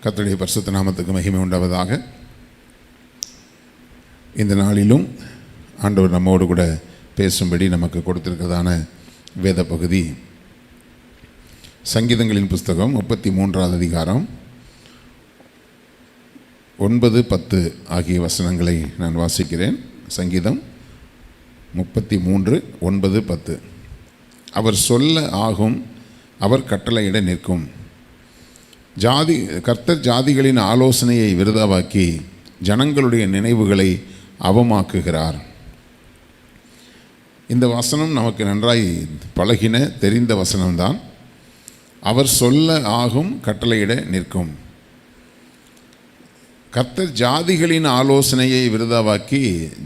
கர்த்தருடைய பரிசுத்த நாமத்துக்கு மகிமை உண்டாவதாக. இந்த நாளிலும் ஆண்டவர் நம்மோடு கூட பேசும்படி நமக்கு கொடுத்திருக்கிறதான வேத பகுதி சங்கீதங்களின் புஸ்தகம் 33வது அதிகாரம் 9-10 ஆகிய வசனங்களை நான் வாசிக்கிறேன். சங்கீதம் 33 9-10. அவர் சொல்ல ஆகும், அவர் கட்டளையிட நிற்கும். கர்த்தர் ஜாதிகளின் ஆலோசனையை விருதாவாக்கி ஜனங்களுடைய நினைவுகளை அவமாக்குகிறார். இந்த வசனம் நமக்கு நன்றாய் பழகின தெரிந்த வசனம்தான். அவர் சொல்ல ஆகும், கட்டளையிட நிற்கும். கர்த்தர் ஜாதிகளின் ஆலோசனையை விருதாவாக்கி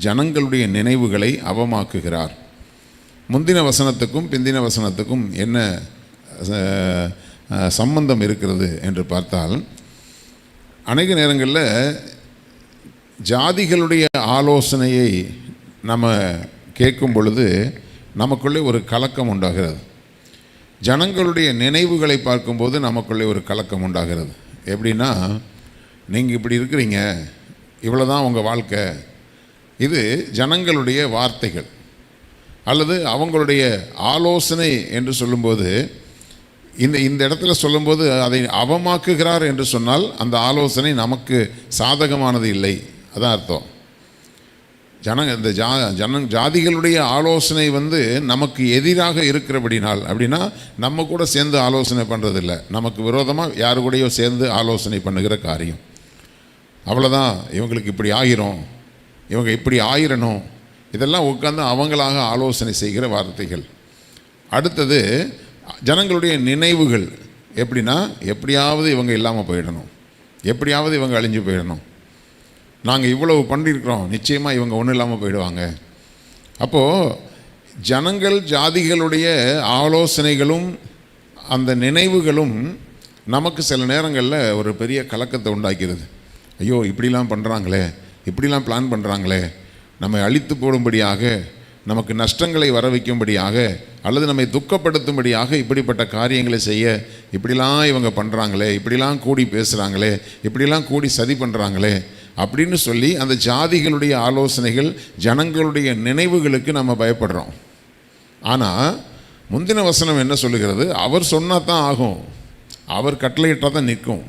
ஜனங்களுடைய நினைவுகளை அவமாக்குகிறார். முந்தின வசனத்துக்கும் பிந்தின வசனத்துக்கும் என்ன சம்பந்தம் இருக்கிறது என்று பார்த்தால், அநேக நேரங்களில் ஜாதிகளுடைய ஆலோசனையை நம்ம கேட்கும் பொழுது நமக்குள்ளே ஒரு கலக்கம் உண்டாகிறது. ஜனங்களுடைய நினைவுகளை பார்க்கும்போது நமக்குள்ளே ஒரு கலக்கம் உண்டாகிறது. எப்படின்னா, நீங்கள் இப்படி இருக்கிறீங்க, இவ்வளோதான் உங்கள் வாழ்க்கை. இது ஜனங்களுடைய வார்த்தைகள் அல்லது அவங்களுடைய ஆலோசனை என்று சொல்லும்போது, இந்த இடத்துல சொல்லும்போது அதை அவமாக்குகிறார் என்று சொன்னால் அந்த ஆலோசனை நமக்கு சாதகமானது இல்லை, அதான் அர்த்தம். ஜாதிகளுடைய ஆலோசனை நமக்கு எதிராக இருக்கிறபடினால், அப்படின்னா நம்ம கூட சேர்ந்து ஆலோசனை பண்ணுறதில்லை, நமக்கு விரோதமாக யாரு கூடயோ சேர்ந்து ஆலோசனை பண்ணுகிற காரியம். அவ்வளோதான், இவங்களுக்கு இப்படி ஆகிரும், இவங்க இப்படி ஆயிரணும், இதெல்லாம் உட்காந்து அவங்களாக ஆலோசனை செய்கிற வார்த்தைகள். அடுத்தது ஜனங்களுடைய நினைவுகள். எப்படின்னா, எப்படியாவது இவங்க இல்லாமல் போயிடணும், எப்படியாவது இவங்க அழிஞ்சு போயிடணும், நாங்கள் இவ்வளவு பண்ணியிருக்கிறோம், நிச்சயமாக இவங்க ஒன்றும் இல்லாமல் போயிடுவாங்க. அப்போது ஜனங்கள் ஜாதிகளுடைய ஆலோசனைகளும் அந்த நினைவுகளும் நமக்கு சில நேரங்களில் ஒரு பெரிய கலக்கத்தை உண்டாக்கிறது. ஐயோ, இப்படிலாம் பண்ணுறாங்களே, இப்படிலாம் பிளான் பண்ணுறாங்களே, நம்மை அழித்து போடும்படியாக, நமக்கு நஷ்டங்களை வர வைக்கும்படியாக அல்லது நம்மை துக்கப்படுத்தும்படியாக இப்படிப்பட்ட காரியங்களை செய்ய இப்படிலாம் இவங்க பண்ணுறாங்களே, இப்படிலாம் கூடி பேசுகிறாங்களே, இப்படிலாம் கூடி சதி பண்ணுறாங்களே அப்படின்னு சொல்லி அந்த ஜாதிகளுடைய ஆலோசனைகள், ஜனங்களுடைய நினைவுகளுக்கு நம்ம பயப்படுறோம். ஆனால் முந்தின வசனம் என்ன சொல்லுகிறது? அவர் சொன்னால் தான் ஆகும், அவர் கட்டளையிட்டால் தான் நிற்கும்.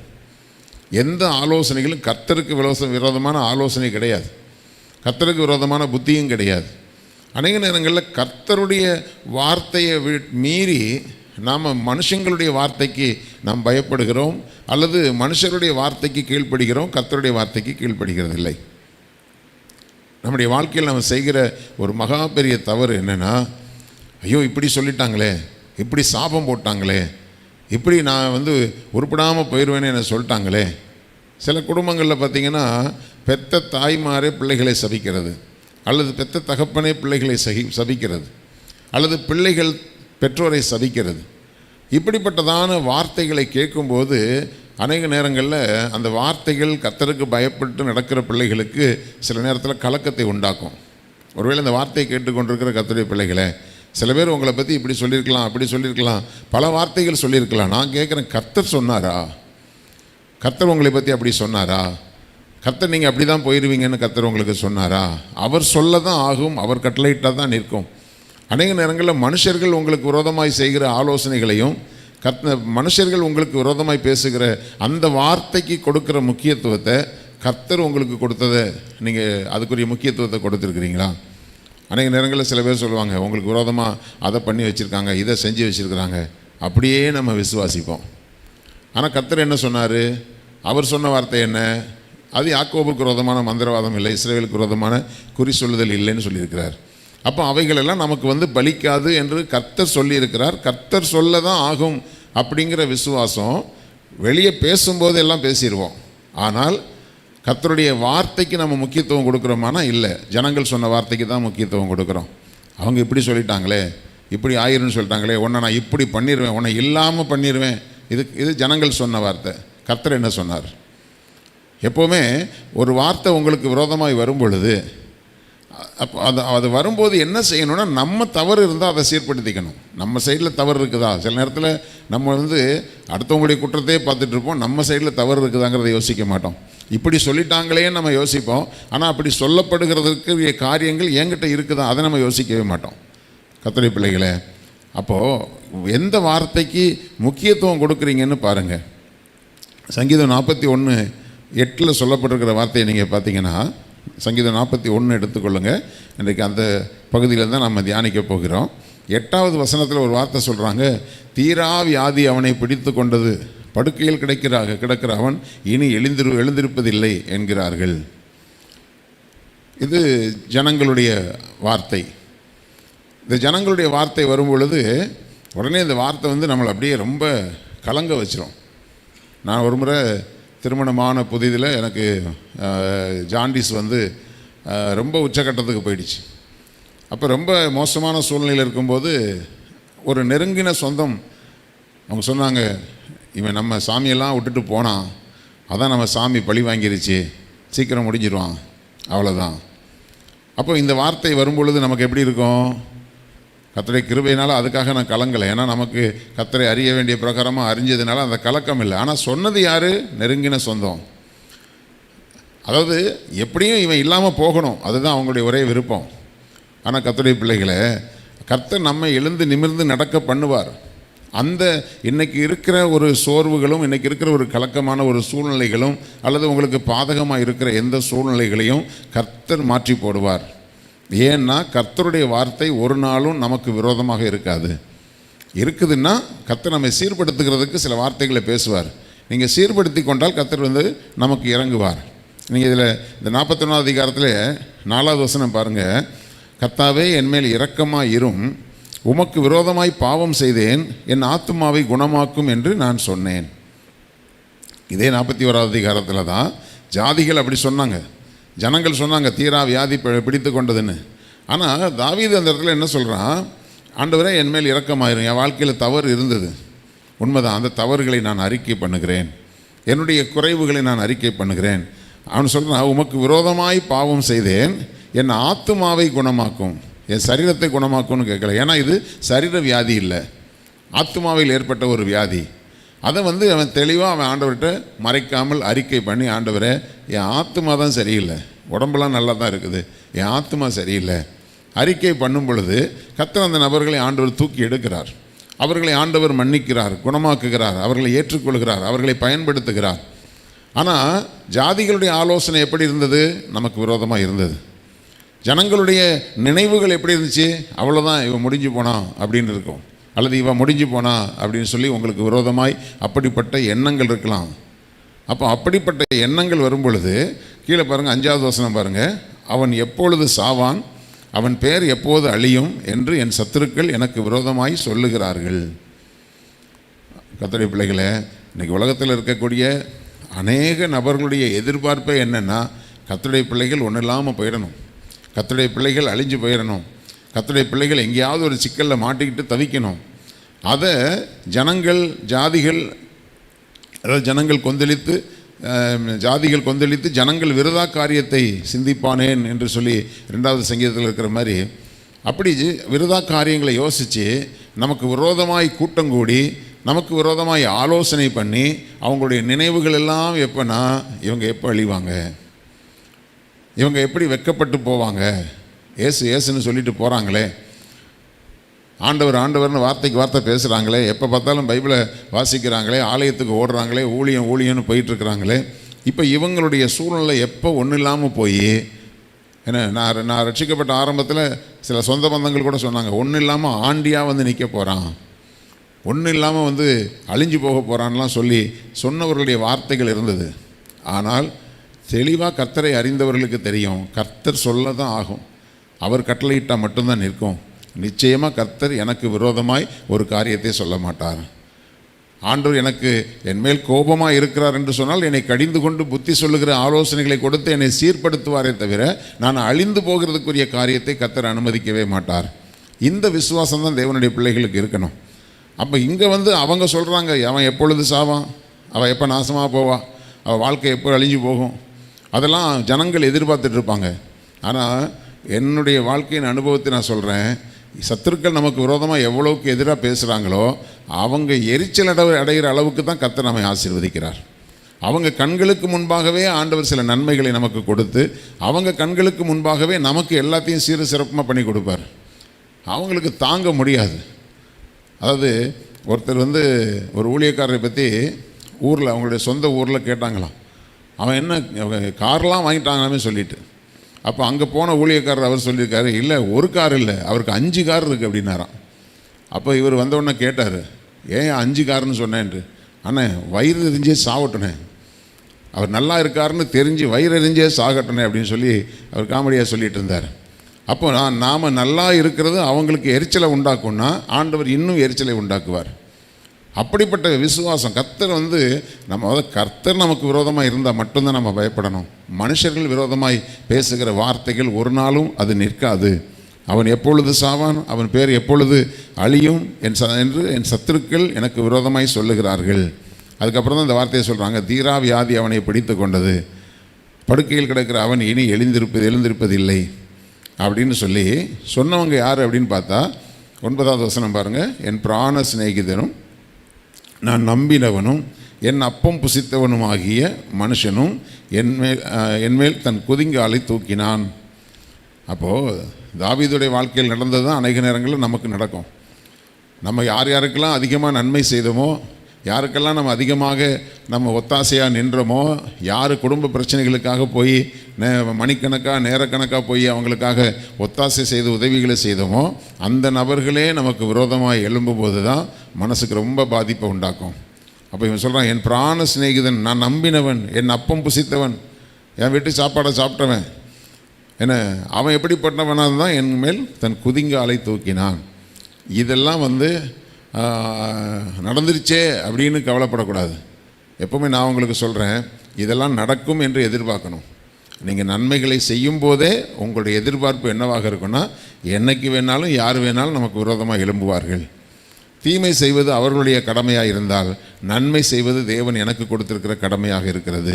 எந்த ஆலோசனைகளும் கர்த்தருக்கு விரோதமான ஆலோசனை கிடையாது, கர்த்தருக்கு விரோதமான புத்தியும் கிடையாது. அநேக நேரங்களில் கர்த்தருடைய வார்த்தையை மீறி நாம் மனுஷங்களுடைய வார்த்தைக்கு நாம் பயப்படுகிறோம் அல்லது மனுஷருடைய வார்த்தைக்கு கீழ்ப்படுகிறோம், கர்த்தருடைய வார்த்தைக்கு கீழ்ப்படுகிறது இல்லை. நம்முடைய வாழ்க்கையில் நம்ம செய்கிற ஒரு மகா பெரிய தவறு என்னென்னா, ஐயோ இப்படி சொல்லிட்டாங்களே, இப்படி சாபம் போட்டாங்களே, இப்படி நான் உருப்படாமல் போயிடுவேன்னு என்ன சொல்லிட்டாங்களே. சில குடும்பங்களில் பார்த்திங்கன்னா, பெத்த தாய்மாரே பிள்ளைகளை சபிக்கிறது, அல்லது பெத்த தகப்பனே பிள்ளைகளை சபிக்கிறது, அல்லது பிள்ளைகள் பெற்றோரை சபிக்கிறது. இப்படிப்பட்டதான வார்த்தைகளை கேட்கும்போது அநேக நேரங்களில் அந்த வார்த்தைகள் கர்த்தருக்கு பயப்பட்டு நடக்கிற பிள்ளைகளுக்கு சில நேரத்தில் கலக்கத்தை உண்டாக்கும். ஒருவேளை இந்த வார்த்தையை கேட்டுக்கொண்டிருக்கிற கர்த்தருடைய பிள்ளைகளை, சில பேர் உங்களை பற்றி இப்படி சொல்லியிருக்கலாம், அப்படி சொல்லியிருக்கலாம், பல வார்த்தைகள் சொல்லியிருக்கலாம். நான் கேட்குறேன், கர்த்தர் சொன்னாரா? கர்த்தர் உங்களை பற்றி அப்படி சொன்னாரா? கர்த்தர் நீங்கள் அப்படி தான் போயிடுவீங்கன்னு கர்த்தர் உங்களுக்கு சொன்னாரா? அவர் சொல்ல தான் ஆகும், அவர் கட்டளையிட்டால் தான் நிற்கும். அநேக நேரங்களில் மனுஷர்கள் உங்களுக்கு விரோதமாய் செய்கிற ஆலோசனைகளையும் மனுஷர்கள் உங்களுக்கு விரோதமாய் பேசுகிற அந்த வார்த்தைக்கு கொடுக்குற முக்கியத்துவத்தை கர்த்தர் உங்களுக்கு கொடுத்ததை நீங்கள் அதுக்குரிய முக்கியத்துவத்தை கொடுத்துருக்குறீங்களா? அநேக நேரங்களில் சில பேர் சொல்லுவாங்க, உங்களுக்கு விரோதமாக அதை பண்ணி வச்சுருக்காங்க, இதை செஞ்சு வச்சுருக்குறாங்க, அப்படியே நம்ம விசுவாசிப்போம். ஆனால் கர்த்தர் என்ன சொன்னார்? அவர் சொன்ன வார்த்தை என்ன? அது யாக்கோபுக்கு விரோதமான மந்திரவாதம் இல்லை, இஸ்ரவேலுக்கு விரோதமான குறி சொல்லுதல் இல்லைன்னு சொல்லியிருக்கிறார். அப்போ அவைகளெல்லாம் நமக்கு பலிக்காது என்று கர்த்தர் சொல்லியிருக்கிறார். கர்த்தர் சொல்ல தான் ஆகும் அப்படிங்கிற விசுவாசம். வெளியே பேசும்போது எல்லாம் பேசிடுவோம், ஆனால் கர்த்தருடைய வார்த்தைக்கு நம்ம முக்கியத்துவம் கொடுக்குறோமானா இல்லை. ஜனங்கள் சொன்ன வார்த்தைக்கு தான் முக்கியத்துவம் கொடுக்குறோம். அவங்க இப்படி சொல்லிட்டாங்களே, இப்படி ஆயிருன்னு சொல்லிட்டாங்களே, உன்னை நான் இப்படி பண்ணிடுவேன், உன்னை இல்லாமல் பண்ணிடுவேன், இது ஜனங்கள் சொன்ன வார்த்தை. கர்த்தர் என்ன சொன்னார்? எப்போவுமே ஒரு வார்த்தை உங்களுக்கு விரோதமாய் வரும் பொழுது அப்போ அது வரும்போது என்ன செய்யணும்னா, நம்ம தவறு இருந்தால் அதை சீர்படுத்திக்கணும். நம்ம சைடில் தவறு இருக்குதா? சில நேரத்தில் நம்ம அடுத்தவங்களுடைய குற்றத்தையே பார்த்துட்டு இருப்போம், நம்ம சைடில் தவறு இருக்குதாங்கிறத யோசிக்க மாட்டோம். இப்படி சொல்லிட்டாங்களே நம்ம யோசிப்போம், ஆனால் அப்படி சொல்லப்படுகிறதுக்கு காரியங்கள் என்கிட்ட இருக்குதா அதை நம்ம யோசிக்கவே மாட்டோம். கர்த்தருடைய பிள்ளைகளே, அப்போது எந்த வார்த்தைக்கு முக்கியத்துவம் கொடுக்குறீங்கன்னு பாருங்கள். சங்கீதம் 41:8 சொல்லப்பட்டிருக்கிற வார்த்தையை நீங்கள் பார்த்தீங்கன்னா, சங்கீதம் 41 எடுத்துக்கொள்ளுங்கள். இன்றைக்கு அந்த பகுதியில் தான் நம்ம தியானிக்க போகிறோம். 8வது வசனத்தில் ஒரு வார்த்தை சொல்கிறாங்க, தீரா வியாதி அவனை பிடித்து கொண்டது, படுக்கையில் கிடக்கிற அவன் இனி எழுந்திருப்பதில்லை என்கிறார்கள். இது ஜனங்களுடைய வார்த்தை. இந்த ஜனங்களுடைய வார்த்தை வரும் பொழுது உடனே இந்த வார்த்தை நம்மளை அப்படியே ரொம்ப கலங்க வச்சிரும். நான் ஒரு முறை திருமணமான புதிதில் எனக்கு ஜாண்டிஸ் ரொம்ப உச்சக்கட்டத்துக்கு போயிடுச்சு. அப்போ ரொம்ப மோசமான சூழ்நிலையில் இருக்கும்போது ஒரு நெருங்கின சொந்தம் அவங்க சொன்னாங்க, இவன் நம்ம சாமியெல்லாம் விட்டுட்டு போனான், அதான் நம்ம சாமி பழி வாங்கிருச்சு, சீக்கிரம் முடிஞ்சிடுவான், அவ்வளோதான். அப்போ இந்த வார்த்தை வரும்பொழுது நமக்கு எப்படி இருக்கும்? கர்த்தருடைய கிருபையினால் அதுக்காக நான் கலங்கலை. ஏன்னா நமக்கு கர்த்தரை அறிய வேண்டிய பிரகாரமாக அறிஞ்சதுனால அந்த கலக்கம் இல்லை. ஆனால் சொன்னது யார்? நெருங்கின சொந்தம். அதாவது எப்படியும் இவன் இல்லாமல் போகணும், அதுதான் அவங்களுடைய ஒரே விருப்பம். ஆனால் கர்த்தருடைய பிள்ளைகளை, கர்த்தர் நம்மை எழுந்து நிமிர்ந்து நடக்க பண்ணுவார். அந்த இன்றைக்கி இருக்கிற ஒரு சோர்வுகளும், இன்றைக்கி இருக்கிற ஒரு கலக்கமான ஒரு சூழ்நிலைகளும், அல்லது உங்களுக்கு பாதகமாக இருக்கிற எந்த சூழ்நிலைகளையும் கர்த்தர் மாற்றி போடுவார். ஏன்னா கர்த்தருடைய வார்த்தை ஒரு நாளும் நமக்கு விரோதமாக இருக்காது. இருக்குதுன்னா கர்த்தர் நம்மை சீர்படுத்துகிறதுக்கு சில வார்த்தைகளை பேசுவார். நீங்கள் சீர்படுத்தி கொண்டால் கர்த்தர் நமக்கு இறங்குவார். நீங்கள் இதில் இந்த 41வது அதிகாரத்தில் 4வது வசனம் பாருங்கள். கர்த்தாவே என்மேல் இரக்கமாய் இரும், உமக்கு விரோதமாய் பாவம் செய்தேன், என் ஆத்துமாவை குணமாக்கும் என்று நான் சொன்னேன். இதே 41வது அதிகாரத்தில் தான் ஜாதிகள் அப்படி சொன்னாங்க, ஜனங்கள் சொன்னாங்க தீரா வியாதி பிடித்து கொண்டதுன்னு. ஆனால் தாவீது அந்த இடத்துல என்ன சொல்கிறான்? ஆண்டவரே என்மேல் இரக்கமாயிரும், என் வாழ்க்கையில் தவறு இருந்தது, உண்மைதான், அந்த தவறுகளை நான் அறிக்கை பண்ணுகிறேன், என்னுடைய குறைவுகளை நான் அறிக்கை பண்ணுகிறேன். அவன் சொல்கிறான், உமக்கு விரோதமாய் பாவம் செய்தேன், என் ஆத்துமாவை குணமாக்கும், என் சரீரத்தை குணமாக்கும்னு கேட்கல. ஏன்னா இது சரீர வியாதி இல்லை, ஆத்துமாவில் ஏற்பட்ட ஒரு வியாதி. அதை அவன் தெளிவாக அவன் ஆண்டவர்கிட்ட மறைக்காமல் அறிக்கை பண்ணி, ஆண்டவரே என் ஆத்துமா தான் சரியில்லை, உடம்பெல்லாம் நல்லா தான் இருக்குது, என் ஆத்துமா சரியில்லை அறிக்கை பண்ணும் பொழுது கர்த்தர் அந்த நபர்களை ஆண்டவர் தூக்கி எடுக்கிறார். அவர்களை ஆண்டவர் மன்னிக்கிறார், குணமாக்குகிறார், அவர்களை ஏற்றுக்கொள்கிறார், அவர்களை பயன்படுத்துகிறார். ஆனால் ஜாதிகளுடைய ஆலோசனை எப்படி இருந்தது? நமக்கு விரோதமாக இருந்தது. ஜனங்களுடைய நினைவுகள் எப்படி இருந்துச்சு? அவ்வளோதான், இவன் முடிஞ்சு போனான் அப்படின்னு இருக்கும், அல்லது இவன் முடிஞ்சு போனா அப்படின்னு சொல்லி உங்களுக்கு விரோதமாய் அப்படிப்பட்ட எண்ணங்கள் இருக்கலாம். அப்போ அப்படிப்பட்ட எண்ணங்கள் வரும் பொழுது கீழே பாருங்கள், 5வது வசனம் பாருங்கள். அவன் எப்பொழுது சாவான், அவன் பெயர் எப்போது அழியும் என்று என் சத்துருக்கள் எனக்கு விரோதமாய் சொல்லுகிறார்கள். கர்த்தருடைய பிள்ளைகளே, இன்றைக்கி உலகத்தில் இருக்கக்கூடிய அநேக நபர்களுடைய எதிர்பார்ப்பே என்னென்னா, கர்த்தருடைய பிள்ளைகள் ஒன்றும் இல்லாமல் போயிடணும், கர்த்தருடைய பிள்ளைகள் அழிஞ்சு போயிடணும், கர்த்தருடைய பிள்ளைகள் எங்கேயாவது ஒரு சிக்கலில் மாட்டிக்கிட்டு தவிக்கணும். அதை ஜனங்கள் ஜாதிகள், அதாவது ஜனங்கள் கொந்தளித்து ஜாதிகள் கொந்தளித்து ஜனங்கள் விரோத காரியத்தை சிந்திப்பானேன் என்று சொல்லி 2வது சங்கீதத்தில் இருக்கிற மாதிரி, அப்படி விரோத காரியங்களை யோசித்து நமக்கு விரோதமாய் கூட்டம் கூடி நமக்கு விரோதமாய் ஆலோசனை பண்ணி அவங்களுடைய நினைவுகள் எல்லாம் எப்போனா, இவங்க எப்போ அழிவாங்க, இவங்க எப்படி வெட்கப்பட்டு போவாங்க, ஏசுன்னு சொல்லிட்டு போகிறாங்களே, ஆண்டவர் ஆண்டவர்னு வார்த்தைக்கு வார்த்தை பேசுகிறாங்களே, எப்போ பார்த்தாலும் பைபிளை வாசிக்கிறாங்களே, ஆலயத்துக்கு ஓடுறாங்களே, ஊழியம்னு போயிட்டுருக்குறாங்களே, இப்போ இவங்களுடைய சூழ்நிலை எப்போ ஒன்றும் இல்லாமல் போய், ஏன்னா நான் ரட்சிக்கப்பட்ட ஆரம்பத்தில் சில சொந்த பந்தங்கள் கூட சொன்னாங்க, ஒன்றும் இல்லாமல் ஆண்டியாக நிற்க போகிறான், ஒன்றும் இல்லாமல் அழிஞ்சு போக போகிறான்லாம் சொல்லி சொன்னவர்களுடைய வார்த்தைகள் இருந்தது. ஆனால் தெளிவாக கர்த்தரை அறிந்தவர்களுக்கு தெரியும், கர்த்தர் சொல்ல தான் ஆகும், அவர் கட்டளையிட்டால் மட்டும்தான் நிற்கும். நிச்சயமாக கர்த்தர் எனக்கு விரோதமாய் ஒரு காரியத்தை சொல்ல மாட்டார். ஆண்டவர் எனக்கு என்மேல் கோபமாக இருக்கிறார் என்று சொன்னால் என்னை கடிந்து கொண்டு புத்தி சொல்லுகிற ஆலோசனைகளை கொடுத்து என்னை சீர்படுத்துவாரே தவிர நான் அழிந்து போகிறதுக்குரிய காரியத்தை கர்த்தர் அனுமதிக்கவே மாட்டார். இந்த விசுவாசம் தான் தேவனுடைய பிள்ளைகளுக்கு இருக்கணும். அப்போ இங்கே அவங்க சொல்கிறாங்க, அவன் எப்பொழுது சாவான், அவன் எப்போ நாசமாக போவான், அவள் வாழ்க்கை எப்போ அழிஞ்சு போகும், அதெல்லாம் ஜனங்கள் எதிர்பார்த்துட்ருப்பாங்க. ஆனால் என்னுடைய வாழ்க்கையின் அனுபவத்தை நான் சொல்கிறேன். சத்துருக்கள் நமக்கு விரோதமாக எவ்வளவுக்கு எதிராக பேசுகிறாங்களோ அவங்க எரிச்சல் அடைகிற அளவுக்கு தான் கர்த்தர் நம்மை ஆசீர்வதிக்கிறார். அவங்க கண்களுக்கு முன்பாகவே ஆண்டவர் சில நன்மைகளை நமக்கு கொடுத்து அவங்க கண்களுக்கு முன்பாகவே நமக்கு எல்லாத்தையும் சீர சிறப்புமாக பண்ணி கொடுப்பார். அவங்களுக்கு தாங்க முடியாது. அதாவது ஒருத்தர் ஒரு ஊழியக்காரரை பற்றி ஊரில், அவங்களுடைய சொந்த ஊரில் கேட்டாங்களாம். அவன் என்ன கார்லாம் வாங்கிட்டாங்களாமே சொல்லிட்டு. அப்போ அங்கே போன ஊழியக்காரர் அவர் சொல்லியிருக்காரு, இல்லை ஒரு கார் இல்லை, அவருக்கு 5 கார் இருக்குது அப்படின்னாராம். அப்போ இவர் வந்தவுடனே கேட்டார், ஏன் 5 காருன்னு சொன்னேன்ட்டு. அண்ணே வயிறு எரிஞ்சே சாகட்டுனே, அவர் நல்லா இருக்காருன்னு தெரிஞ்சு வயிறு எரிஞ்சே சாகட்டுனே அப்படின்னு சொல்லி அவர் காமெடியாக சொல்லிட்டு இருந்தார். அப்போ நாம் நல்லா இருக்கிறது அவங்களுக்கு எரிச்சலை உண்டாக்கும்னா ஆண்டவர் இன்னும் எரிச்சலை உண்டாக்குவார். அப்படிப்பட்ட விசுவாசம் கர்த்தர் கர்த்தர் நமக்கு விரோதமாக இருந்தால் மட்டும்தான் நம்ம பயப்படணும். மனுஷர்கள் விரோதமாய் பேசுகிற வார்த்தைகள் ஒரு நாளும் அது நிற்காது. அவன் எப்பொழுது சாவான், அவன் பேர் எப்பொழுது அழியும் என்று என் சத்துருக்கள் எனக்கு விரோதமாய் சொல்லுகிறார்கள். அதுக்கப்புறம் தான் இந்த வார்த்தையை சொல்கிறாங்க, தீரா வியாதி அவனை பிடித்து கொண்டது, படுக்கையில் கிடக்கிற அவன் இனி எழுந்திருப்பதில்லை அப்படின்னு சொல்லி சொன்னவங்க யார் அப்படின்னு பார்த்தா 9வது வசனம் பாருங்கள். என் பிராண சிநேகிதனும் நான் நம்பினவனும் என் அப்பம் புசித்தவனுமாகிய மனுஷனும் என்மேல் தன் குதிங்காலை தூக்கினான். அப்போது தாவீதுடைய வாழ்க்கையில் நடந்தது தான் அநேக நேரங்களில் நமக்கு நடக்கும். நம்ம யாருக்கெல்லாம் அதிகமாக நன்மை செய்தோமோ, யாருக்கெல்லாம் நம்ம அதிகமாக ஒத்தாசையாக நின்றோமோ, யார் குடும்ப பிரச்சனைகளுக்காக போய் மணிக்கணக்காக நேரக்கணக்காக போய் அவங்களுக்காக ஒத்தாசை செய்து உதவிகளை செய்தோமோ, அந்த நபர்களே நமக்கு விரோதமாக எழும்பும்போது தான் மனசுக்கு ரொம்ப பாதிப்பை உண்டாக்கும். அப்போ இவன் சொல்கிறான், என் பிராண சிநேகிதன், நான் நம்பினவன், என் அப்பம் புசித்தவன், என் வீட்டு சாப்பாடை சாப்பிட்டவன், என்ன அவன் எப்படிப்பட்டவனாக தான் என் மேல் தன் குதிங்காலை தூக்கினான். இதெல்லாம் நடந்துருச்சே அப்படின்னு கவலைப்படக்கூடாது. எப்போவுமே நான் உங்களுக்கு சொல்கிறேன், இதெல்லாம் நடக்கும் என்று எதிர்பார்க்கணும். நீங்கள் நன்மைகளை செய்யும் போதே உங்களுடைய எதிர்பார்ப்பு என்னவாக இருக்குன்னா, என்னைக்கு வேணாலும் யார் வேணாலும் நமக்கு விரோதமாக எழும்புவார்கள். தீமை செய்வது அவர்களுடைய கடமையாக இருந்தால் நன்மை செய்வது தேவன் எனக்கு கொடுத்திருக்கிற கடமையாக இருக்கிறது.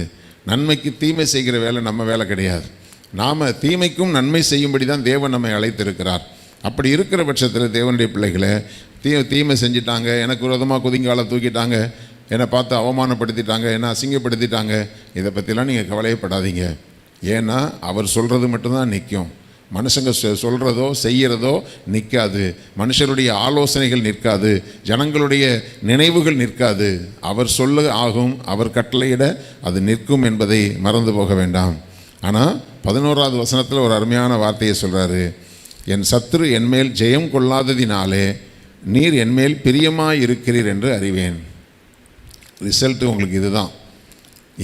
நன்மைக்கு தீமை செய்கிற வேலை நம்ம வேலை கிடையாது. நாம் தீமைக்கும் நன்மை செய்யும்படி தான் தேவன் நம்மை அழைத்திருக்கிறார். அப்படி இருக்கிற பட்சத்தில் தேவனுடைய பிள்ளைகளை தீமை செஞ்சிட்டாங்க, எனக்கு விரோதமாக குதிங்காலை தூக்கிட்டாங்க, என்னை பார்த்து அவமானப்படுத்திட்டாங்க, என்னை அசிங்கப்படுத்திட்டாங்க, இதை பற்றிலாம் நீங்கள் கவலையப்படாதீங்க. ஏன்னா அவர் சொல்கிறது மட்டும்தான் நிற்கும். மனுஷங்க சொல்கிறதோ செய்கிறதோ நிற்காது. மனுஷருடைய ஆலோசனைகள் நிற்காது. ஜனங்களுடைய நினைவுகள் நிற்காது. அவர் சொல்ல ஆகும், அவர் கட்டளையிட அது நிற்கும் என்பதை மறந்து போக வேண்டாம். ஆனால் 11வது வசனத்தில் ஒரு அருமையான வார்த்தையை சொல்கிறாரு, என் சத்துரு என்மேல் ஜெயம் கொள்ளாததினாலே நீர் என்மேல் பிரியமாக இருக்கிறீர் என்று அறிவேன். ரிசல்ட்டு உங்களுக்கு இதுதான்.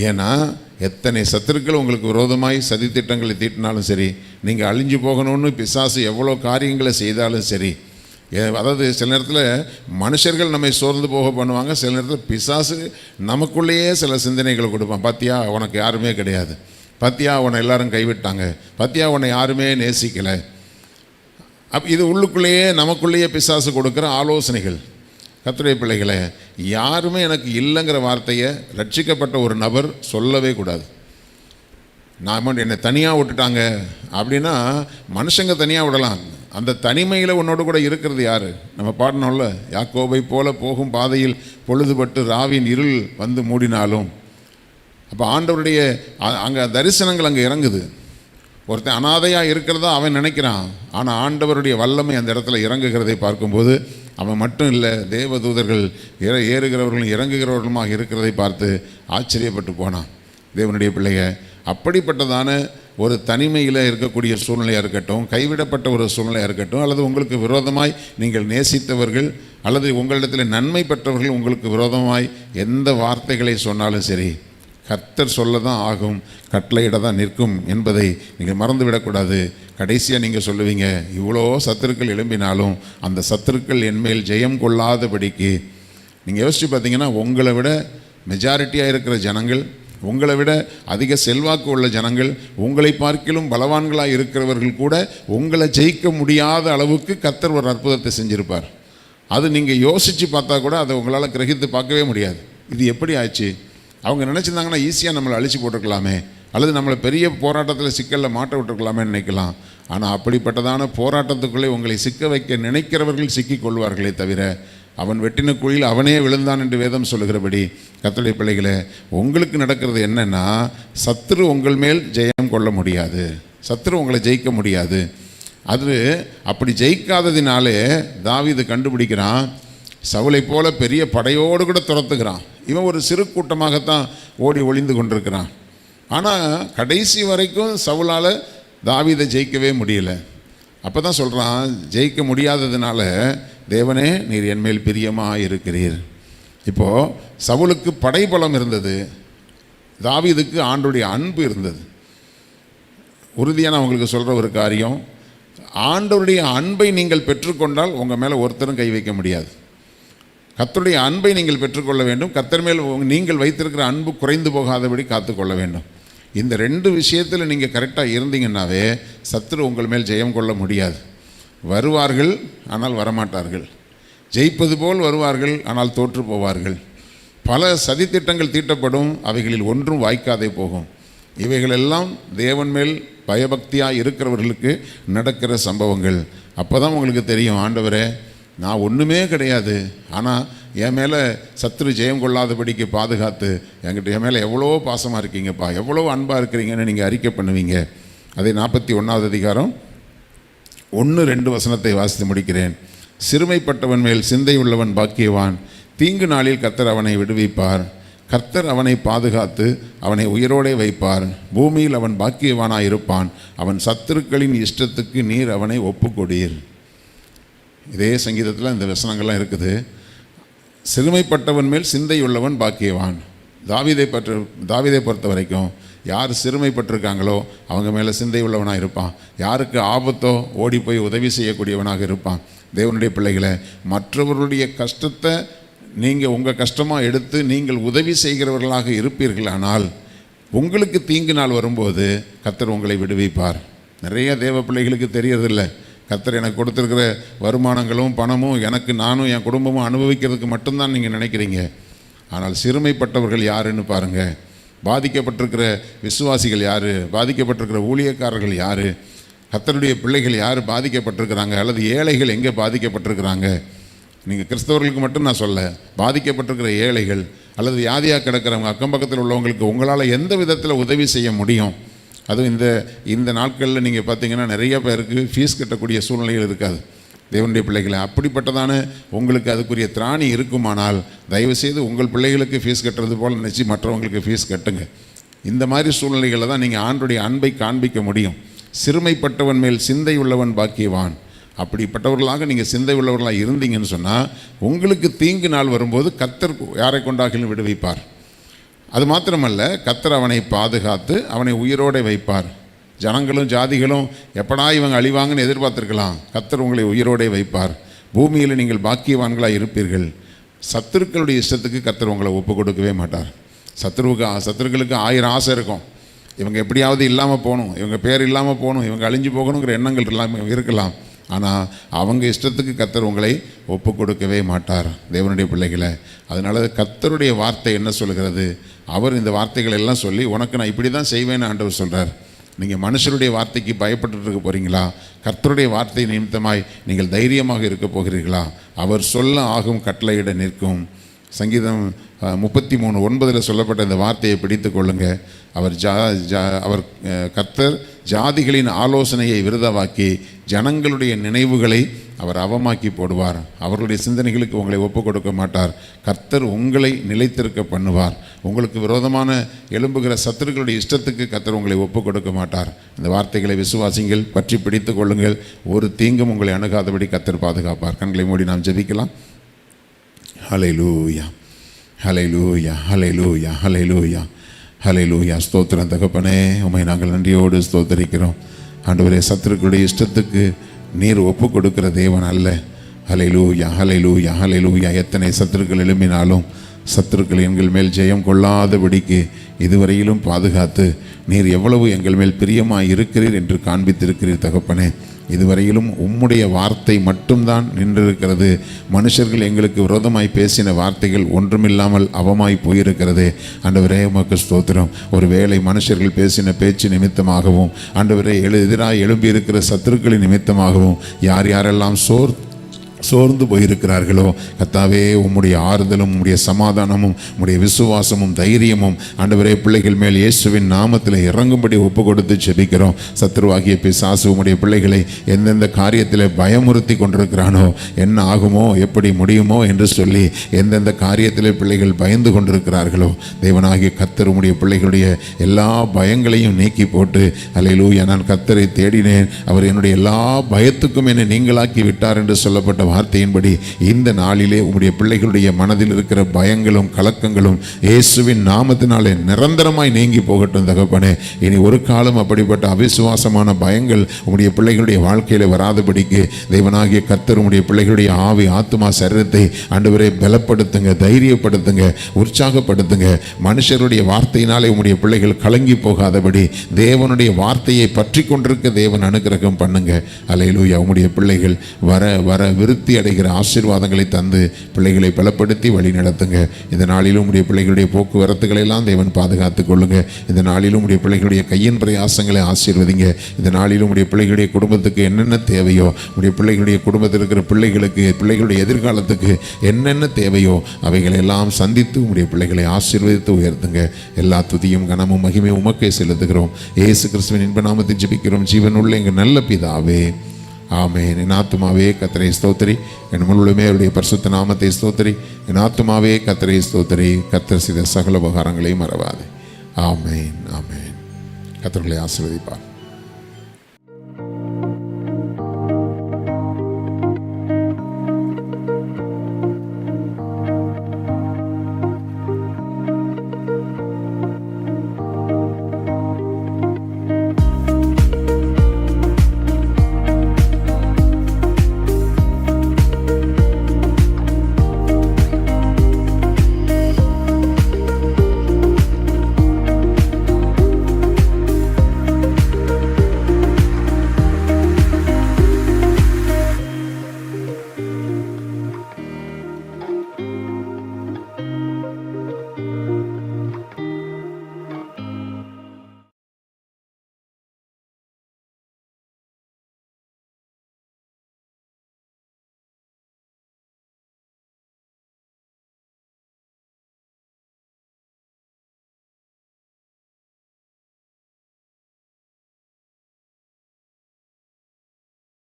ஏன்னா எத்தனை சத்துருக்கள் உங்களுக்கு விரோதமாய் சதித்திட்டங்களை தீட்டினாலும் சரி, நீங்கள் அழிஞ்சு போகணும்னு பிசாசு எவ்வளோ காரியங்களை செய்தாலும் சரி, அதாவது சில நேரத்தில் மனுஷர்கள் நம்மை சோர்ந்து போக பண்ணுவாங்க, சில நேரத்தில் பிசாசு நமக்குள்ளேயே சில சிந்தனைகளை கொடுப்பான். பாத்தியா உனக்கு யாருமே கிடையாது, பாத்தியா உன்னை எல்லாரும் கைவிட்டாங்க, பாத்தியா உன்னை யாருமே நேசிக்கலை. இது உள்ளுக்குள்ளேயே நமக்குள்ளேயே பிசாசு கொடுக்குற ஆலோசனைகள். கர்த்தருடைய பிள்ளைகளை, யாருமே எனக்கு இல்லைங்கிற வார்த்தையை ரட்சிக்கப்பட்ட ஒரு நபர் சொல்லவே கூடாது. நான் என்னை தனியாக விட்டுட்டாங்க அப்படின்னா, மனுஷங்க தனியாக விடலாம், அந்த தனிமையில் உன்னோடு கூட இருக்கிறது யார்? நம்ம பாடணும்ல, யாக்கோபை போல போகும் பாதையில் பொழுதுபட்டு ராவின் இருள் வந்து மூடினாலும். அப்போ ஆண்டவருடைய அங்கே தரிசனங்கள் அங்கே இறங்குது. ஒருத்தன் அனாதையாக இருக்கிறதா அவன் நினைக்கிறான், ஆனால் ஆண்டவருடைய வல்லமை அந்த இடத்துல இறங்குகிறதை பார்க்கும்போது அவன் மட்டும் இல்லை, தேவதூதர்கள் ஏறுகிறவர்களும் இறங்குகிறவர்களுமாக இருக்கிறதை பார்த்து ஆச்சரியப்பட்டு போனான். தேவனுடைய பிள்ளைய, அப்படிப்பட்டதான ஒரு தனிமையில் இருக்கக்கூடிய சூழ்நிலையாக இருக்கட்டும், கைவிடப்பட்ட ஒரு சூழ்நிலையாக இருக்கட்டும், அல்லது உங்களுக்கு விரோதமாய் நீங்கள் நேசித்தவர்கள் அல்லது உங்களிடத்தில் நன்மை பெற்றவர்கள் உங்களுக்கு விரோதமாய் எந்த வார்த்தைகளை சொன்னாலும் சரி, கர்த்தர் சொல்ல தான் ஆகும், கட்டளையிட தான் நிற்கும் என்பதை நீங்கள் மறந்துவிடக்கூடாது. கடைசியாக நீங்கள் சொல்லுவீங்க, இவ்வளோ சத்துருக்கள் எழும்பினாலும் அந்த சத்துருக்கள் என்மேல் ஜெயம் கொள்ளாதபடிக்கு. நீங்கள் யோசித்து பார்த்தீங்கன்னா, உங்களை விட மெஜாரிட்டியாக இருக்கிற ஜனங்கள், உங்களை விட அதிக செல்வாக்கு உள்ள ஜனங்கள், உங்களை பார்க்கிலும் பலவான்களாக இருக்கிறவர்கள் கூட உங்களை ஜெயிக்க முடியாத அளவுக்கு கர்த்தர் ஒரு அற்புதத்தை செஞ்சுருப்பார். அது நீங்கள் யோசித்து பார்த்தா கூட அதை உங்களால் கிரகித்து பார்க்கவே முடியாது. இது எப்படி ஆச்சு? அவங்க நினச்சிருந்தாங்கன்னா ஈஸியாக நம்மளை அழிச்சு போட்டிருக்கலாமே, அல்லது நம்மளை பெரிய போராட்டத்தில் சிக்கலில் மாட்ட விட்டுருக்கலாமே நினைக்கலாம். ஆனால் அப்படிப்பட்டதான போராட்டத்துக்குள்ளே உங்களை சிக்க வைக்க நினைக்கிறவர்கள் சிக்கிக் கொள்வார்களே தவிர அவன் வெட்டின குழியில் அவனே விழுந்தான் என்று வேதம் சொல்லுகிறபடி, கர்த்தருடைய பிள்ளைகளே, உங்களுக்கு நடக்கிறது என்னன்னா, சத்துரு உங்கள் மேல் ஜெயம் கொள்ள முடியாது, சத்துரு உங்களை ஜெயிக்க முடியாது. அது அப்படி ஜெயிக்காததினாலே தாவீது கண்டுபிடிக்கிறான், சவுலை போல பெரிய படையோடு கூட துரத்துகிறான், இவன் ஒரு சிறு கூட்டமாகத்தான் ஓடி ஒளிந்து கொண்டிருக்கிறான். ஆனால் கடைசி வரைக்கும் சவுலால் தாவீதை ஜெயிக்கவே முடியல. அப்போ தான் சொல்கிறான், ஜெயிக்க முடியாததுனால தேவனே நீர் என்மேல் பிரியமாக இருக்கிறீர். இப்போது சவுலுக்கு படைபலம் இருந்தது, தாவீதுக்கு ஆண்டவருடைய அன்பு இருந்தது. உறுதியாக நான் உங்களுக்கு சொல்கிற ஒரு காரியம், ஆண்டவருடைய அன்பை நீங்கள் பெற்றுக்கொண்டால் உங்கள் மேலே ஒருத்தரும் கை வைக்க முடியாது. கர்த்தருடைய அன்பை நீங்கள் பெற்றுக்கொள்ள வேண்டும். கர்த்தர் மேல் நீங்கள் வைத்திருக்கிற அன்பு குறைந்து போகாதபடி காத்துக்கொள்ள வேண்டும். இந்த ரெண்டு விஷயத்தில் நீங்கள் கரெக்டாக இருந்தீங்கன்னாவே சத்துரு உங்கள் மேல் ஜெயம் கொள்ள முடியாது. வருவார்கள் ஆனால் வரமாட்டார்கள், ஜெயிப்பது போல் வருவார்கள் ஆனால் தோற்று போவார்கள். பல சதித்திட்டங்கள் தீட்டப்படும், அவைகளில் ஒன்றும் வாய்க்காதே போகும். இவைகளெல்லாம் தேவன் மேல் பயபக்தியாக இருக்கிறவர்களுக்கு நடக்கிற சம்பவங்கள். அப்போ தான் உங்களுக்கு தெரியும், ஆண்டவரே நான் ஒன்றுமே கிடையாது, ஆனால் என் மேலே சத்துரு ஜெயம் கொள்ளாதபடிக்கு பாதுகாத்து என்கிட்ட என் மேலே எவ்வளோ பாசமாக இருக்கீங்கப்பா, எவ்வளோ அன்பாக இருக்கிறீங்கன்னு நீங்கள் அறிக்கை பண்ணுவீங்க. அதை 41வது அதிகாரம் 1-2 வசனத்தை வாசித்து முடிக்கிறேன். சிறுமைப்பட்டவன் மேல் சிந்தை உள்ளவன் பாக்கியவான், தீங்கு நாளில் கர்த்தர் அவனை விடுவிப்பார். கர்த்தர் அவனை பாதுகாத்து அவனை உயிரோடே வைப்பார். பூமியில் அவன் பாக்கியவானாய் இருப்பான். அவன் சத்துருக்களின் இஷ்டத்துக்கு நீர் அவனை ஒப்புக்கொடீர். இதே சங்கீதத்தில் இந்த வசனங்கள்லாம் இருக்குது. சிறுமைப்பட்டவன் மேல் சிந்தை உள்ளவன் பாக்கியவான். தாவீதை பொறுத்த வரைக்கும் யார் சிறுமைப்பட்டிருக்காங்களோ அவங்க மேலே சிந்தை உள்ளவனாக இருப்பான். யாருக்கு ஆபத்தோ ஓடி போய் உதவி செய்யக்கூடியவனாக இருப்பான். தேவனுடைய பிள்ளைகளை, மற்றவர்களுடைய கஷ்டத்தை நீங்கள் உங்கள் கஷ்டமாக எடுத்து நீங்கள் உதவி செய்கிறவர்களாக இருப்பீர்களானால் உங்களுக்கு தீங்கு நாள் வரும்போது கர்த்தர் உங்களை விடுவிப்பார். நிறைய தேவ பிள்ளைகளுக்கு தெரியறதில்லை, கர்த்தர் எனக்கு கொடுத்துருக்கிற வருமானங்களும் பணமும் எனக்கு நானும் என் குடும்பமும் அனுபவிக்கிறதுக்கு மட்டும்தான் நீங்கள் நினைக்கிறீங்க. ஆனால் சிறுமைப்பட்டவர்கள் யாருன்னு பாருங்கள். பாதிக்கப்பட்டிருக்கிற விசுவாசிகள் யார், பாதிக்கப்பட்டிருக்கிற ஊழியக்காரர்கள் யார், கர்த்தருடைய பிள்ளைகள் யார் பாதிக்கப்பட்டிருக்கிறாங்க, அல்லது ஏழைகள் எங்கே பாதிக்கப்பட்டிருக்கிறாங்க. நீங்கள் கிறிஸ்தவர்களுக்கு மட்டும் நான் சொல்ல, பாதிக்கப்பட்டிருக்கிற ஏழைகள் அல்லது வியாதியாக கிடக்கிறவங்க அக்கம் பக்கத்தில் உள்ளவங்களுக்கு உங்களால் எந்த விதத்தில் உதவி செய்ய முடியும். அதுவும் இந்த நாட்களில் நீங்கள் பார்த்தீங்கன்னா நிறைய பேருக்கு ஃபீஸ் கட்டக்கூடிய சூழ்நிலைகள் இருக்காது. தேவனுடைய பிள்ளைகளை, அப்படிப்பட்டதான உங்களுக்கு அதுக்குரிய திராணி இருக்குமானால் தயவுசெய்து உங்கள் பிள்ளைகளுக்கு ஃபீஸ் கட்டுறது போல் நினச்சி மற்றவங்களுக்கு ஃபீஸ் கட்டுங்க. இந்த மாதிரி சூழ்நிலைகளில் தான் நீங்கள் ஆண்டவருடைய அன்பை காண்பிக்க முடியும். சிறுமைப்பட்டவன் மேல் சிந்தை உள்ளவன் பாக்கியவான். அப்படிப்பட்டவர்களாக நீங்கள் சிந்தை உள்ளவர்களாக இருந்தீங்கன்னு சொன்னால் உங்களுக்கு தீங்கு நாள் வரும்போது கர்த்தர் யாரை கொண்டாகிலும் விடுவிப்பார். அது மாத்திரமல்ல, கர்த்தர் அவனை பாதுகாத்து அவனை உயிரோடு வைப்பார். ஜனங்களும் ஜாதிகளும் எப்படா இவங்க அழிவாங்கன்னு எதிர்பார்த்துருக்கலாம், கர்த்தர் உங்களை உயிரோடே வைப்பார். பூமியில் நீங்கள் பாக்கியவான்களாக இருப்பீர்கள். சத்துருக்களுடைய இஷ்டத்துக்கு கர்த்தர் உங்களை ஒப்பு கொடுக்கவே மாட்டார். சத்துருக்களுக்கு 1000 ஆசை இருக்கும். இவங்க எப்படியாவது இல்லாமல் போகணும், இவங்க பேர் இல்லாமல் போகணும், இவங்க அழிஞ்சு போகணுங்கிற எண்ணங்கள் எல்லாம் இருக்கலாம். ஆனால் அவங்க இஷ்டத்துக்கு கர்த்தர் உங்களை ஒப்பு கொடுக்கவே மாட்டார். தேவனுடைய பிள்ளைகளை, அதனால் கர்த்தருடைய வார்த்தை என்ன சொல்கிறது, அவர் இந்த வார்த்தைகள் எல்லாம் சொல்லி உனக்கு நான் இப்படி தான் செய்வேன்னு ஆண்டவர் சொல்கிறார். நீங்கள் மனுஷருடைய வார்த்தைக்கு பயப்பட்டு இருக்க போகிறீங்களா, கர்த்தருடைய வார்த்தை நிமித்தமாய் நீங்கள் தைரியமாக இருக்க போகிறீர்களா? அவர் சொல்ல ஆகும் கட்டளையிட நிற்கும். சங்கீதம் 33:9 சொல்லப்பட்ட இந்த வார்த்தையை பிடித்து கொள்ளுங்க. அவர் கர்த்தர் ஜாதிகளின் ஆலோசனையை விருதாவாக்கி ஜனங்களுடைய நினைவுகளை அவர் அவமாக்கி போடுவார். அவர்களுடைய சிந்தனைகளுக்கு உங்களை ஒப்பு கொடுக்க மாட்டார். கர்த்தர் உங்களை நிலைத்திருக்க பண்ணுவார். உங்களுக்கு விரோதமான எழும்புகிற சத்துருக்களுடைய இஷ்டத்துக்கு கர்த்தர் உங்களை ஒப்பு கொடுக்க மாட்டார். இந்த வார்த்தைகளை விசுவாசிங்கள், பற்றி பிடித்து கொள்ளுங்கள். ஒரு தீங்கும் உங்களை அணுகாதபடி கர்த்தர் பாதுகாப்பார். கண்களை மூடி நாம் ஜெபிக்கலாம். ஹல்லேலூயா, ஹல்லேலூயா, ஹல்லேலூயா, ஹல்லேலூயா, ஹல்லேலூயா. ஸ்தோத்திரம் தகப்பனே, உம்மை நாங்கள் நன்றியோடு ஸ்தோத்தரிக்கிறோம். ஆண்டவரே, சத்துருக்களுடைய இஷ்டத்துக்கு நீர் ஒப்பு கொடுக்கிற தேவன் அல்ல. ஹல்லேலூயா, ஹல்லேலூயா, ஹல்லேலூயா. எத்தனை சத்துருக்கள் எழும்பினாலும் சத்துருக்கள் எங்கள் மேல் ஜெயம் கொள்ளாதபடிக்கு இதுவரையிலும் பாதுகாத்து நீர் எவ்வளவு எங்கள் மேல் பிரியமாக இருக்கிறீர் என்று காண்பித்திருக்கிறீர் தகப்பனே. இதுவரையிலும் உம்முடைய வார்த்தை மட்டும்தான் நின்றிருக்கிறது. மனுஷர்கள் எங்களுக்கு விரோதமாய் பேசின வார்த்தைகள் ஒன்றுமில்லாமல் அவமாய் போயிருக்கிறது. ஆண்டவரே உமக்கு ஸ்தோத்திரம். ஒருவேளை மனுஷர்கள் பேசின பேச்சு நிமித்தமாகவும், ஆண்டவரே எதிராக எழும்பியிருக்கிற சத்துருக்களின் நிமித்தமாகவும் யார் யாரெல்லாம் சோர்ந்து போயிருக்கிறார்களோ, கர்த்தாவே உம்முடைய ஆறுதலும் உம்முடைய சமாதானமும் உம்முடைய விசுவாசமும் தைரியமும் ஆண்டவரே பிள்ளைகள் மேல் இயேசுவின் நாமத்தில் இறங்கும்படி ஒப்பு கொடுத்து ஜெபிக்கிறோம். சத்துருவாகிய பிசாசு உம்முடைய பிள்ளைகளை எந்தெந்த காரியத்தில் பயமுறுத்தி கொண்டிருக்கிறானோ, என்ன ஆகுமோ எப்படி முடியுமோ என்று சொல்லி எந்தெந்த காரியத்தில் பிள்ளைகள் பயந்து கொண்டிருக்கிறார்களோ, தேவனாகிய கர்த்தர் உம்முடைய பிள்ளைகளுடைய எல்லா பயங்களையும் நீக்கி போட்டு, அல்லேலூயா, நான் கர்த்தரை தேடினேன், அவர் என்னுடைய எல்லா பயத்துக்கும் என்னை நீங்களாக்கி விட்டார் என்று சொல்லப்பட்ட வார்த்தையின்படி இந்த நாளிலே உம்முடைய பிள்ளைகளுடைய மனதில் இருக்கிற பயங்களும் கலக்கங்களும் இயேசுவின் நாமத்தினாலே நிரந்தரமாய் நீங்கி போகட்டும் தகப்பனே. இனி ஒரு காலம் அப்படிப்பட்ட அவிசுவாசமான பயங்கள் உம்முடைய பிள்ளைகளுடைய வாழ்க்கையில வராதபடிக்கு தேவனாகிய கர்த்தர் உம்முடைய பிள்ளைகளுடைய ஆவி ஆத்துமா சரீரத்தை ஆண்டவரே பலப்படுத்துங்க, தைரியப்படுத்துங்க, உற்சாகப்படுத்துங்க. மனுஷருடைய வார்த்தையினாலே உம்முடைய பிள்ளைகள் கலங்கி போகாதபடி தேவனுடைய வார்த்தையை பற்றி கொண்டிருக்க தேவன் அனுக்கிரகம் பண்ணுங்க. அல்லேலூயா. உம்முடைய பிள்ளைகள் வர வர விருத்தி அடைகிற ஆசீர்வாதங்களை தந்து பிள்ளைகளை பலப்படுத்தி வழி நடத்துங்க. இந்த நாளிலும் உடைய பிள்ளைகளுடைய போக்குவரத்துக்களை எல்லாம் தேவன் பாதுகாத்துக் கொள்ளுங்க. இந்த நாளிலும் உடைய பிள்ளைகளுடைய கையின் பிரயாசங்களை ஆசீர்வதிங்க. இந்த நாளிலும் உடைய பிள்ளைகளுடைய குடும்பத்துக்கு என்னென்ன தேவையோ, உடைய பிள்ளைகளுடைய குடும்பத்தில் இருக்கிற பிள்ளைகளுக்கு, பிள்ளைகளுடைய எதிர்காலத்துக்கு என்னென்ன தேவையோ அவைகளை எல்லாம் சந்தித்து உடைய பிள்ளைகளை ஆசீர்வதித்து உயர்த்துங்க. எல்லா துதியும் கனமும் மகிமையும் உமக்கே செலுத்துகிறோம். இயேசு கிறிஸ்துவின் இன்ப நாமத்தில் ஜெபிக்கிறோம் ஜீவனுள்ள எங்கள் நல்ல பிதாவே, ஆமென். என் ஆத்துமாவே கர்த்தரை ஸ்தோத்திரி, என் முழுமே அவருடைய பரிசுத்த நாமத்தை ஸ்தோத்திரி. என் ஆத்துமாவே கர்த்தரை ஸ்தோத்திரி, கர்த்தர் செய்த சகல உபகாரங்களையும் மறவாதே. ஆமென், ஆமென். கர்த்தர்களை ஆசீர்வதிப்பார்.